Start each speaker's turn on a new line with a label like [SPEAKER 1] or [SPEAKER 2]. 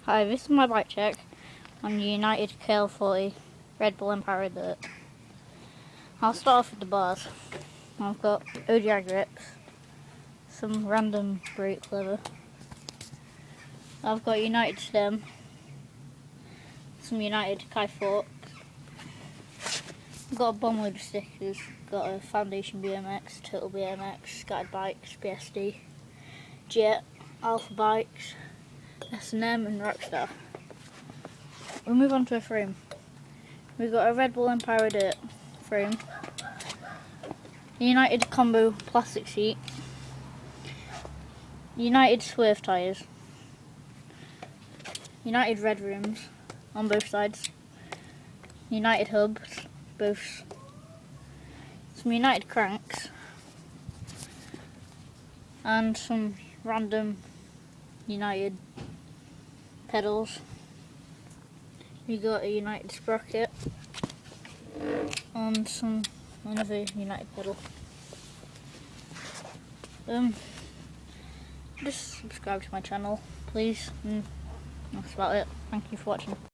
[SPEAKER 1] Hi, this is my bike check on the United kl40 Red Bull Empire Dirt. I'll start off with the bars. I've got ODI grips, some random brake leather. I've got United stem, some United Kai forks. I've got a bomb load of stickers, got a Foundation BMX, Turtle BMX, Scattered Bikes, BSD, Jet, Alpha Bikes, S&M and Rockstar. We'll move on to a frame. We've got a Red Bull Empire Dirt frame, United Combo plastic seat, United swerve tyres, United red rims on both sides, United hubs, both, some United cranks, and some random United pedals. We got a United sprocket and another United pedal. Just subscribe to my channel, please. That's about it. Thank you for watching.